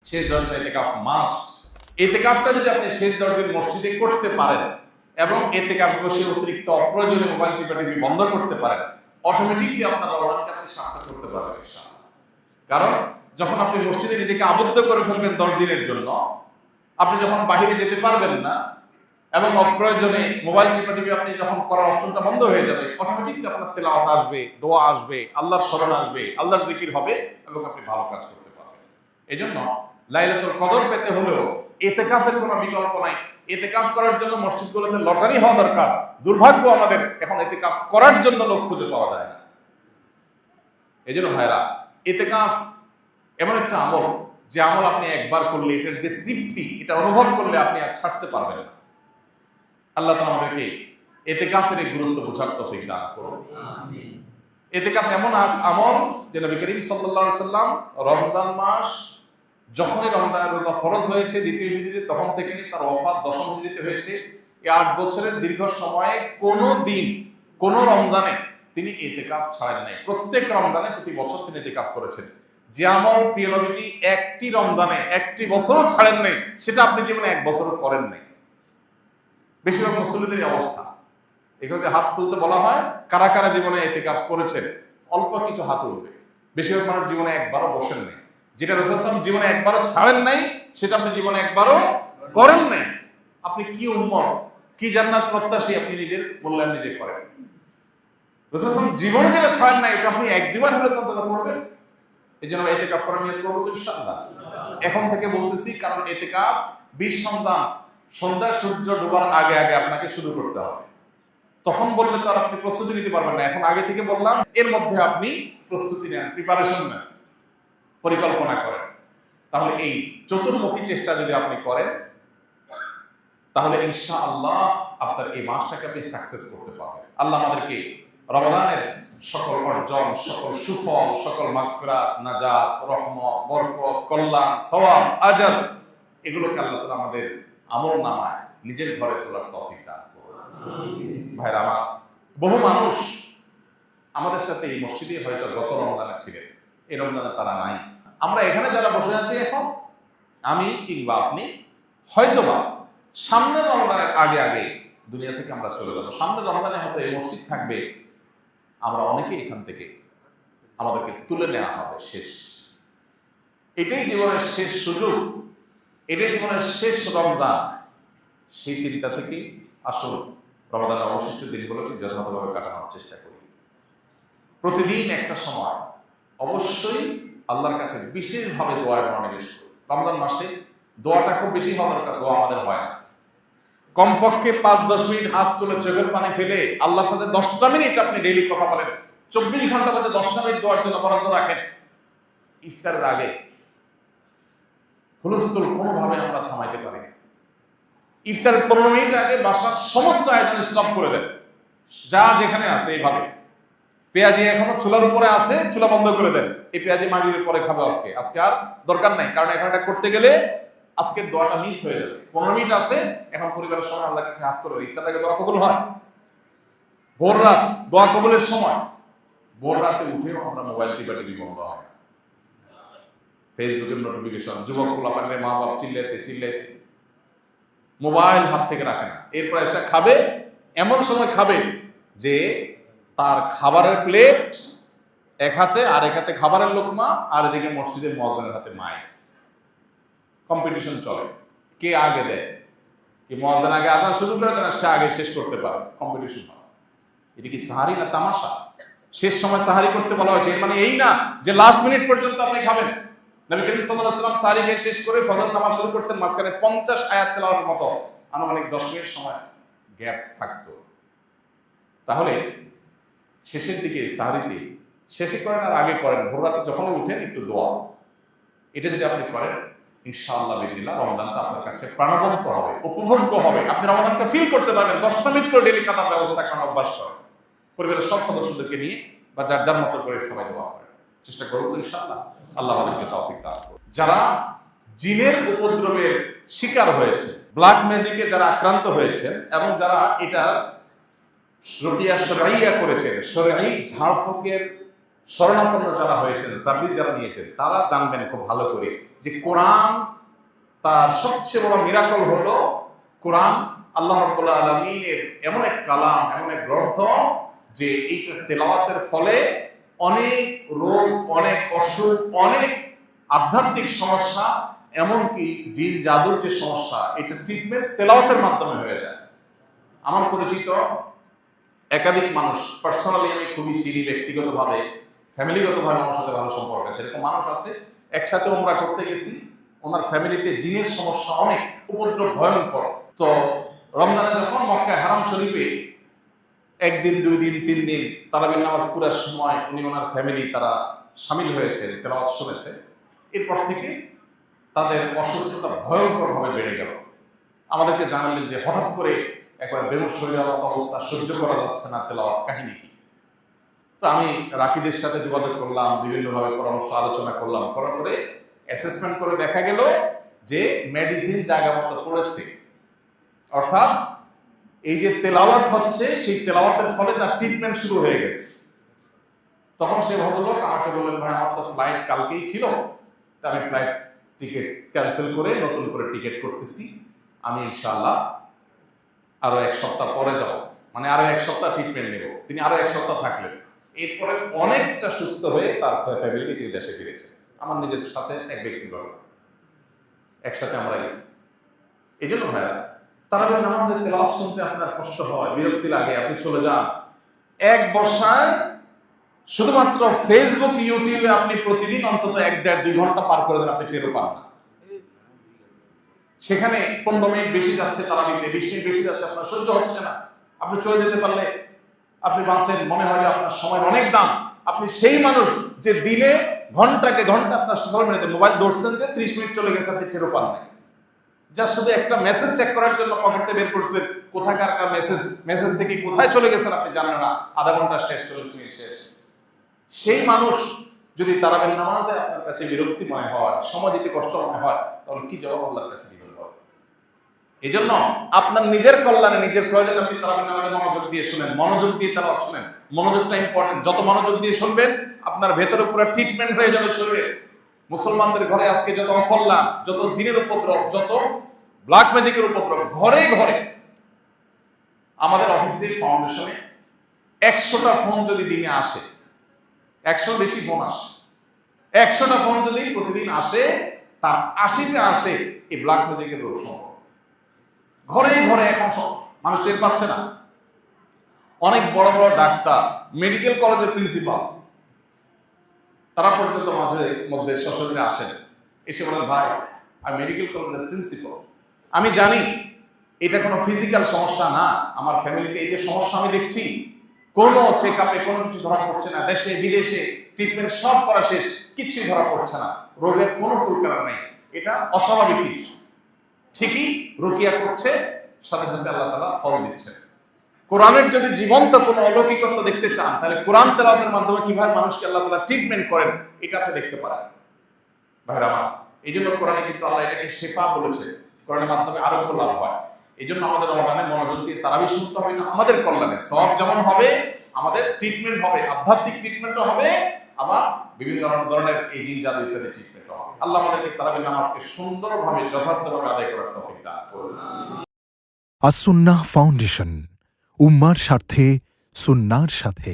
শেষ 10 দিন ইতিকাফ মাস্ট। ইতিকাফটা যদি আপনি শেষ 10 দিন মসজিদে করতে পারেন এবং ইতিকাফে বসে অতিরিক্ত অপ্রয়োজনীয় মোবাইল টিপি বন্ধ করতে পারেন, অটোমেটিকলি আপনার রমজানকে আপনি সার্থক করতে পারবেন ইনশাআল্লাহ। কারণ যখন আপনি মসজিদে নিজেকে আবদ্ধ করে ফেলবেন 10 দিনের জন্য, আপনি যখন বাহিরে যেতে পারবেন না এবং অপ্রয়োজনে মোবাইল টিপি আপনি যখন করার অপশনটা বন্ধ হয়ে যাবে, অটোমেটিকলি আপনার তেলাওয়াত আসবে, দোয়া আসবে, আল্লাহর স্মরণ আসবে, আল্লাহর জিকির হবে এবং আপনি ভালো কাজ করতে পারবেন। এজন্য লাইলাতুল কদর পেতে হলেও ইতিকাফের কোনো বিকল্প নাই। ইতিকাফ করার জন্য মসজিদগুলোতে লটারি হওয়া দরকার। দুর্ভাগ্য আমাদের এখন ইতিকাফ করার জন্য লোক খুঁজে পাওয়া যায় না। এজন্য ভাইরা, ইতিকাফ এমন একটা আমল, যে আমল আপনি একবার করলে এটার যে তৃপ্তি, এটা অনুভব করলে আপনি আর ছাড়তে পারবেন না। আল্লাহ তাআলা আমাদেরকে ইতিকাফের এই গুরুত্ব বোঝার তৌফিক দান করুন। আমিন। ইতিকাফ এমন আমল যে নবী করিম সাল্লাল্লাহু আলাইহি সাল্লাম রমজান মাস যখনই রমজানের রোজা ফরজ হয়েছে দ্বিতীয় হিজরিতে, তখন থেকে তার ওফাত দশম হিজরিতে হয়েছে, এই 8 বছরের দীর্ঘ সময়ে কোনো দিন কোনো রমজানে তিনি ইতিকাফ ছাড়েন নাই। প্রত্যেক রমজানে প্রতি বছর তিনি ইতিকাফ করেছেন। যে আমল প্রিয় নবীজি একটি রমজানে একটি বছরও ছাড়েন নাই, সেটা আপনি জীবনে 1 বছরও করেন নাই। বেশিরভাগ মুসল্লিদের অবস্থা। এখানে হাত তুলতে বলা হয়, কারা কারা জীবনে ইতিকাফ করেছেন, অল্প কিছু হাত উঠবে। বেশিরভাগ মানুষ জীবনে একবারও বসেন নাই। যেটা রাসূল সাল্লাল্লাহু আলাইহি ওয়াসাল্লাম জীবনে একবারও ছাড়েন নাই, সেটা আপনি জীবনে একবারও করেন নাই। আপনি কি উম্মত, কি জান্নাত প্রত্যাশী, আপনি নিজের মূল্যায়ন নিজে করেন। রাসূল সাল্লাল্লাহু আলাইহি ওয়াসাল্লাম জীবনে যেটা ছাড়েন নাই, এটা আপনি 1-2 বার হলে তো করবেন। এই জন্য ইতিকাফ করার নিয়ত করবো তো ইনশাআল্লাহ। এখন থেকে বলতেছি, কারণ ইতিকাফ 20 রমজান সন্ধ্যা সূর্য ডোবার আগে আগে আপনাকে শুরু করতে হবে। তখন বললে তো আর আপনি প্রস্তুতি নিতে পারবেন না। এখন আগে থেকে বললাম, এর মধ্যে আপনি প্রস্তুতি নেন, প্রিপারেশন নেন, পরিকল্পনা করেন। তাহলে এই চতুর্মুখী চেষ্টা যদি আপনি করেন, তাহলে ইনশাআল্লাহ আপনার এই মাসটাকে আপনি সাকসেস করতে পারবেন। আল্লাহ আমাদেরকে রমজানের সকল অর্জন, সকল সুফল, সকল মাগফিরাত, নাজাত, রহমত, বরকত, কল্যাণ, সওয়াব, আজর, এগুলোকে আল্লাহ তাআলা আমাদের আমলনামায় নিজের ঘরে তোলার তৌফিক দান করুন। ভাইরা আমার, বহু মানুষ আমাদের সাথে এই মসজিদে হয়তো গত রমজানে ছিলেন, এই রমজানে তারা নাই। আমরা এখানে যারা বসে আছি এখন, আমি কিংবা আপনি, হয়তোবা সামনের রমজানের আগে আগে দুনিয়া থেকে আমরা চলে যাব। সামনের রমজানে হয়তো এই মসজিদ থাকবে, আমরা অনেকেই এখান থেকে আমাদেরকে তুলে নেওয়া হবে শেষ। এটাই জীবনের শেষ সুযোগ, এটাই জীবনের শেষ রমজান। সেই চিন্তা থেকে আসুন রমজানের অবশিষ্ট দিনগুলোকে যথাযথভাবে কাটানোর চেষ্টা করি। প্রতিদিন একটা সময় অবশ্যই আল্লাহর কাছে বিশেষভাবে দোয়ার মনোনিবেশ করি। রমজান মাসে দোয়াটা খুব বেশি হওয়া দরকার, দোয়া আমাদের হয় না। কমপক্ষে 5-10 মিনিট হাত তুলে চোখের পানি ফেলে আল্লাহর সাথে 10টা মিনিট আপনি ডেইলি কথা বলেন। 24 ঘন্টার মধ্যে 10টা মিনিট দোয়ার জন্য বরাদ্দ রাখেন। ইফতারের আগে হুলস্থুল কোনোভাবে আমরা থামাইতে পারি না। ইফতারের 15 মিনিট আগে বাসার সমস্ত আয়োজন স্টপ করে দেন, যা যেখানে আছে। এইভাবে পেঁয়াজি এখনো চুলার উপরে আছে, চুলা বন্ধ করে দেন। এই পেঁয়াজি মাগরিবের পরে খাবো আজকে আর দরকার নাই, কারণ এখন এটা করতে গেলে আজকের দোয়াটা মিস হয়ে যাবে। 15 মিনিট আছে, এখন পরিবারের সঙ্গে আল্লাহর কাছে হাত তোলেন। ইফতারের আগে দোয়া কবুল হয়। ভোর রাত দোয়া কবুলের সময়। ভোর রাতে উঠেও আমরা মোবাইল টিপি বন্ধ হয় না। ফেসবুকের নোটিফিকেশন, যুবক পোলাপানের মা বাপ চিল্লাইতে মোবাইল হাত থেকে রাখে না। এরপর এসে খাবে, এমন সময় খাবে যে তার খাবারের প্লেট এক হাতে, আর এক হাতে খাবারের লোকমা, আর এদিকে মসজিদের মুয়াজ্জিনের হাতে মাইক। কম্পিটিশন চলে, কে আগে দেয়, কি মুয়াজ্জিন আগে আজান শুরু করে দেয়, সে আগে শেষ করতে পারে, কম্পিটিশন হয়। এটা কি সাহারি না তামাশা? শেষ সময় সাহারি করতে বলা হয়েছে, এর মানে এই না যে লাস্ট মিনিট পর্যন্ত আপনি খাবেন। নবী করিম সাল্লাল্লাহু আলাইহি ওয়াসাল্লাম সাহারি খেয়ে শেষ করে ফজর নামাজ শুরু করতেন, মাঝখানে 50 আয়াত তেলাওয়াতের মতো আনুমানিক 10 মিনিট সময় গ্যাপ থাকতো। তাহলে শেষের দিকে সাহারিতে শেষে করেন আর আগে করেন, ভোর রাতে যখনই উঠেন একটু দোয়া, এটা যদি আপনি করেন ইনশাআল্লাহ বিদিল্লাহ রমজানটা আপনার কাছে প্রাণবন্ত হবে, উপভোগ্য হবে। আপনি রমজানকে ফিল করতে পারবেন। 10টা মিনিট করে ডেইলি কাটার ব্যবস্থা করার অভ্যাস করেন। পরিবারের সব সদস্যদেরকে নিয়ে বা যার যার মতো করে সবাই দোয়া করেন, চেষ্টা করবো তো ইনশাআল্লাহ। আল্লাহ আমাদেরকে তৌফিক দান করুন। যারা জিনের উপদ্রবের শিকার হয়েছে, ব্ল্যাক ম্যাজিকে যারা আক্রান্ত হয়েছেন, এবং যারা এটা রতিয়া শরঈয়া করেছেন, শরঈ ঝাড়ফুঁকের শরণাপন্ন যারা হয়েছেন, সার্ভিস যারা নিয়েছেন, তারা জানবেন খুব ভালো করে যে কোরআন তার সবচেয়ে বড় মিরাকল হলো কোরআন আল্লাহ রাব্বুল আলামিনের এমন এক কালাম, এমন এক গ্রন্থ যে এইটার তেলাওয়াতের ফলে অনেক রোগ, অনেক অসুখ, অনেক আধ্যাত্মিক সমস্যা, এমনকি জিন জাদুর যে সমস্যা, এটা ট্রিটমেন্ট তেলাওয়াতের মাধ্যমে হয়ে যায়। আমার পরিচিত একাধিক মানুষ, পার্সোনালি আমি খুবই চিনি, ব্যক্তিগতভাবে ফ্যামিলিগতভাবে আমার সাথে ভালো সম্পর্ক আছে, এরকম মানুষ আছে। একসাথে উমরা করতে গেছি, ওনার ফ্যামিলিতে জিনের সমস্যা অনেক, উপদ্রব ভয়ঙ্কর। তো রমজানে যখন মক্কায় হারাম শরীফে একদিন, 2 দিন, 3 দিন তারাবির নামাজ পুরার সময় উনি ওনার ফ্যামিলি তারা সামিল হয়েছেন, তেলাওয়াত শুনেছে, এরপর থেকে তাদের অসুস্থতা ভয়ঙ্করভাবে বেড়ে গেল। আমাদেরকে জানালেন যে হঠাৎ করে একবার বেহুশ হয়ে যাওয়ার অবস্থা, সহ্য করা যাচ্ছে না, তেলাওয়াত কাহিনী কি। তো আমি রাকিদের সাথে যোগাযোগ করলাম, বিভিন্নভাবে পরামর্শ আলোচনা করলাম, করার পরে অ্যাসেসমেন্ট করে দেখা গেল যে মেডিসিন জায়গা মতো পড়েছে, অর্থাৎ এই যে তেলাওয়াত হচ্ছে সেই তেলাওয়াতের ফলে তার ট্রিটমেন্ট শুরু হয়ে গেছে। তখন সেই ভদ্রলোক আমাকে বললেন, ভাই আমার তো ফ্লাইট কালকেই ছিল, তা আমি ফ্লাইট টিকিট ক্যান্সেল করে নতুন করে টিকিট করতেছি, আমি ইনশাআল্লাহ আরো 1 সপ্তাহ পরে যাব, মানে আরো 1 সপ্তাহ ট্রিটমেন্ট নেব। তিনি আরো 1 সপ্তাহ থাকলেন, এরপরে অনেকটা সুস্থ হয়ে তার ফ্যামিলি তিনি দেশে ফিরেছে। আমার নিজের সাথে এক ব্যক্তির ঘটনা, একসাথে আমরা গেছি। এই জন্য ভাইরা, তারাবির নামাজের তেলাওয়াত শুনতে আপনার কষ্ট হয়, বিরক্তি লাগে, আপনি চলে যান। এক বর্ষায় শুধুমাত্র ফেসবুক, ইউটিউবে আপনি প্রতিদিন অন্তত 1-1.5-2 ঘন্টা পার করে দেন, আপনি টেরও পান না। সেখানে 15 মিনিট বেশি যাচ্ছে তারাবিতে, 20 মিনিট বেশি যাচ্ছে, আপনার সহ্য হচ্ছে না। আপনি চলে যেতে পারলে আপনি বাঁচেন, মনে হয় যে আপনার সময়ের অনেক দাম। আপনি সেই মানুষ যে দিনে ঘন্টাকে ঘন্টা আপনার সোশ্যাল মিডিয়াতে মোবাইল ধরছেন, যে 30 মিনিট চলে গেছে আপনি টেরও পান নাই। যার শুধু একটা মেসেজ চেক করার জন্য পকেটে বের করছেন, কোথাকার মেসেজ থেকে কোথায় চলে গেছেন আপনি জানেন না, আধা ঘন্টা শেষ, 40 মিনিট শেষ। সেই মানুষ যদি তারাবির নামাজে আপনার কাছে বিরক্তি মনে হয়, সময় দিতে কষ্ট মনে হয়, তাহলে কি জবাব আল্লাহর কাছে দিবেন? এই জন্য আপনার নিজের কল্যাণে, নিজের প্রয়োজনে আপনি তারাবির নামাজে মনোযোগ দিয়ে শুনেন, মনোযোগ দিয়ে তারাওয়াত শুনেন। মনোযোগটা ইম্পর্টেন্ট। যত মনোযোগ দিয়ে শুনবেন, আপনার ভেতরে পুরো ট্রিটমেন্ট হয়ে যাবে শরীরে। মুসলমানদের ঘরে আজকে যত অকল্যাণ, যত জিনের উপদ্রব, যত ব্ল্যাক ম্যাজিকের উপদ্রব, ঘরে ঘরে। আমাদের অফিসে, ফাউন্ডেশনে 100টা ফোন যদি দিনে আসে, 100 বেশি ফোন আসে, 100টা ফোন যদি প্রতিদিন আসে, তার 80টা আসে এই ব্ল্যাক ম্যাজিকের রোগ সম্পর্কে। ঘরে ঘরে এখন সব মানুষ টের পাচ্ছে না। অনেক বড় বড় ডাক্তার, মেডিকেল কলেজের প্রিন্সিপাল, তারা পর্যন্ত মাঝে মধ্যে সশরীরে আসেন, এসে বলেন, ভাই আমি মেডিকেল কলেজের প্রিন্সিপাল, আমি জানি এটা কোনো ফিজিক্যাল সমস্যা না, আমার ফ্যামিলিতে এই যে সমস্যা আমি দেখছি, কোনো চেক আপে কোনো কিছু ধরা পড়ছে না, দেশে বিদেশে ট্রিটমেন্ট সব করা শেষ, কিচ্ছুই ধরা পড়ছে না, রোগের কোনো কুলকারা নেই, এটা অস্বাভাবিক কিছু। ঠিকই রুকিয়া করছে, সাথে সাথে আল্লাহ তাআলা ফল দিচ্ছে। কোরআনের যদি জীবন্ত কোনো অলৌকিকত্ব দেখতে চান, তাহলে কোরআন তেলাওয়াতের মাধ্যমে কিভাবে মানুষকে আল্লাহ তাআলা ট্রিটমেন্ট করেন, এটা আপনি দেখতে পারেন। ভাইরা আমার, এই জন্য কোরআনে কিন্তু আল্লাহ এটাকে শেফা বলেছে, কোরআনের মাধ্যমে আরোগ্য লাভ হয়। এই জন্য আমাদের রমাদানে মনোযোগ দিয়ে তারাবি শুনতে হবে, না আমাদের কল্যাণে সব যেমন হবে, আমাদের ট্রিটমেন্ট হবে, আধ্যাত্মিক ট্রিটমেন্টও হবে, আবার বিভিন্ন ধরনের এই জিন জাদু ইত্যাদি ট্রিটমেন্টও হবে। আল্লাহ আমাদেরকে তারাবির নামাজকে সুন্দরভাবে, যথার্থভাবে আদায় করার তৌফিক দান করুন। আস-সুন্নাহ ফাউন্ডেশন, উম্মার স্বার্থে, সুন্নাহর সাথে।